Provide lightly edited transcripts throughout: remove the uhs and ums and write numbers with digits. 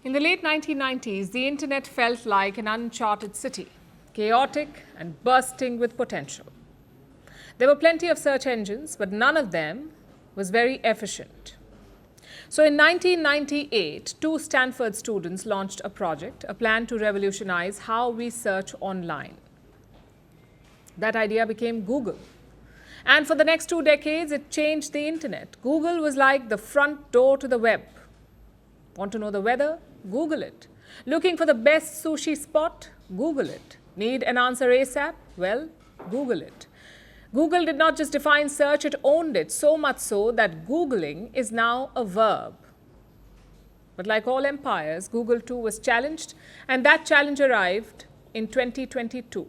In the late 1990s, the internet felt like an uncharted city, chaotic and bursting with potential. There were plenty of search engines, but none of them was very efficient. So in 1998, two Stanford students launched a project, a plan to revolutionize how we search online. That idea became Google. And for the next 2 decades, it changed the internet. Google was like the front door to the web. Want to know the weather? Google it. Looking for the best sushi spot? Google it. Need an answer ASAP? Well, Google it. Google did not just define search, it owned it, so much so that Googling is now a verb. But like all empires, Google too was challenged, and that challenge arrived in 2022.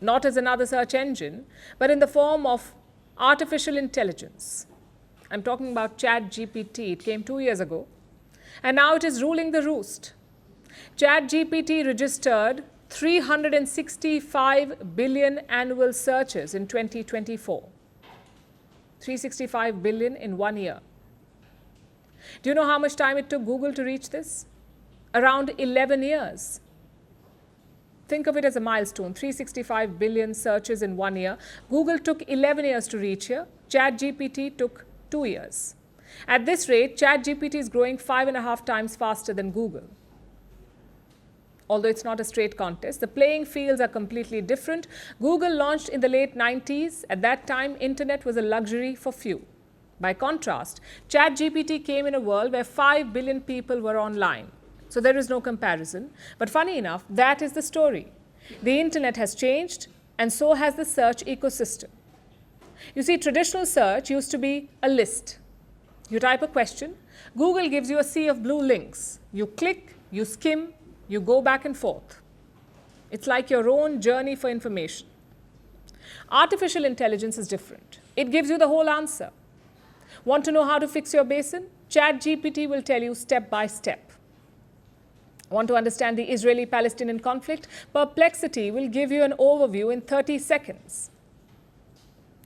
Not as another search engine, but in the form of artificial intelligence. I'm talking about ChatGPT. It came 2 years ago, and now it is ruling the roost. ChatGPT registered 365 billion annual searches in 2024. 365 billion in 1 year. Do you know how much time it took Google to reach this? Around 11 years. Think of it as a milestone, 365 billion searches in 1 year. Google took 11 years to reach here. ChatGPT took 2 years. At this rate, ChatGPT is growing 5.5 times faster than Google. Although it's not a straight contest, the playing fields are completely different. Google launched in the late 90s. At that time, internet was a luxury for few. By contrast, ChatGPT came in a world where 5 billion people were online. So there is no comparison. But funny enough, that is the story. The internet has changed, and so has the search ecosystem. You see, traditional search used to be a list. You type a question, Google gives you a sea of blue links. You click, you skim, you go back and forth. It's like your own journey for information. Artificial intelligence is different. It gives you the whole answer. Want to know how to fix your basin? ChatGPT will tell you step by step. Want to understand the Israeli-Palestinian conflict? Perplexity will give you an overview in 30 seconds.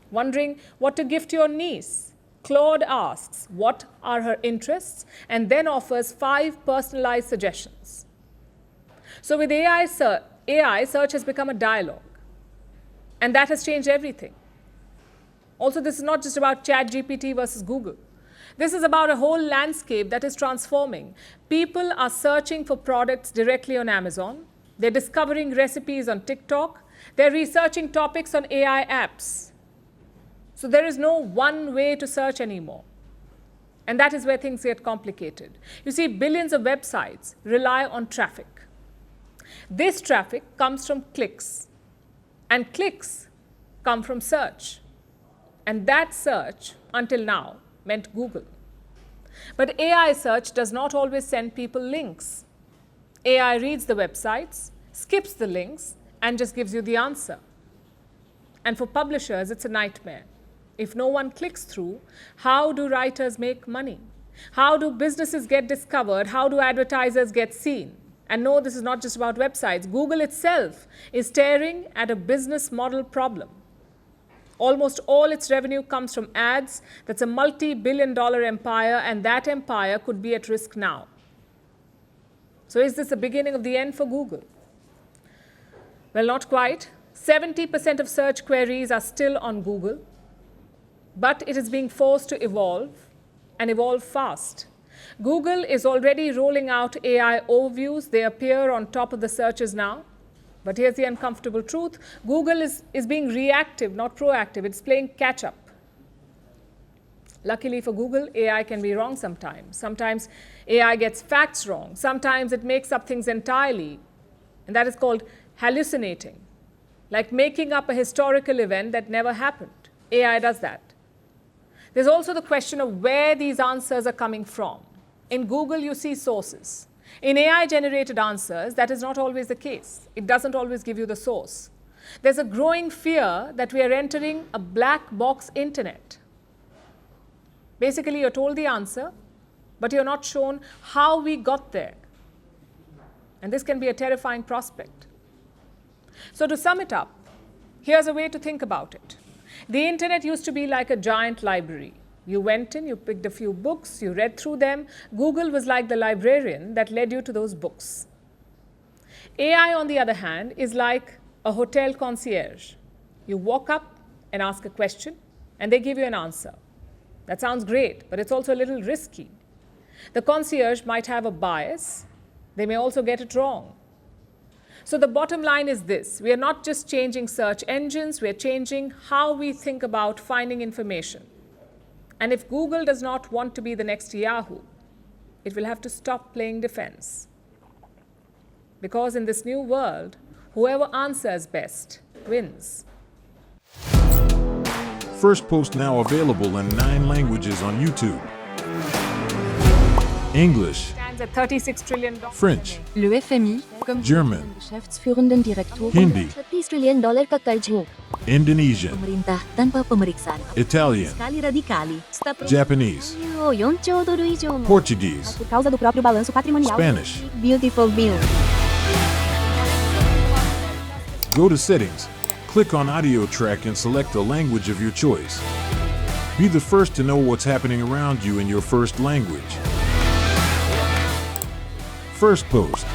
Wondering what to gift your niece? Claude asks what are her interests and then offers 5 personalized suggestions. So with AI, search has become a dialogue, and that has changed everything. Also, this is not just about ChatGPT versus Google. This is about a whole landscape that is transforming. People are searching for products directly on Amazon. They're discovering recipes on TikTok. They're researching topics on AI apps. So there is no one way to search anymore. And that is where things get complicated. You see, billions of websites rely on traffic. This traffic comes from clicks, and clicks come from search. And that search, until now, meant Google. But AI search does not always send people links. AI reads the websites, skips the links, and just gives you the answer. And for publishers, it's a nightmare. If no one clicks through, how do writers make money? How do businesses get discovered? How do advertisers get seen? And no, this is not just about websites. Google itself is staring at a business model problem. Almost all its revenue comes from ads. That's a multi-billion-dollar empire, and that empire could be at risk now. So is this the beginning of the end for Google? Well, not quite. 70% of search queries are still on Google, but it is being forced to evolve, and evolve fast. Google is already rolling out AI overviews. They appear on top of the searches now. But here's the uncomfortable truth. Google is being reactive, not proactive. It's playing catch-up. Luckily for Google, AI can be wrong sometimes. Sometimes AI gets facts wrong. Sometimes it makes up things entirely. And that is called hallucinating, like making up a historical event that never happened. AI does that. There's also the question of where these answers are coming from. In Google, you see sources. In AI-generated answers, that is not always the case. It doesn't always give you the source. There's a growing fear that we are entering a black box internet. Basically, you're told the answer, but you're not shown how we got there. And this can be a terrifying prospect. So to sum it up, here's a way to think about it. The internet used to be like a giant library. You went in, you picked a few books, you read through them. Google was like the librarian that led you to those books. AI, on the other hand, is like a hotel concierge. You walk up and ask a question, and they give you an answer. That sounds great, but it's also a little risky. The concierge might have a bias. They may also get it wrong. So the bottom line is this: we are not just changing search engines, we are changing how we think about finding information. And if Google does not want to be the next Yahoo, it will have to stop playing defense. Because in this new world, whoever answers best wins. Firstpost now available in 9 languages on YouTube. English, Stands at $36 trillion. French, Le FMI, comme German, Geschäftsführenden Direktor Hindi, $30 trillion ka karjo. Indonesian, Pemerintah tanpa pemeriksaan. Italian, Sekali radikali. Japanese, $4 trilhão. Portuguese, Por causa do próprio balanço patrimonial. Spanish. Beautiful bill. Go to Settings, click on Audio Track and select a language of your choice. Be the first to know what's happening around you in your first language. Firstpost.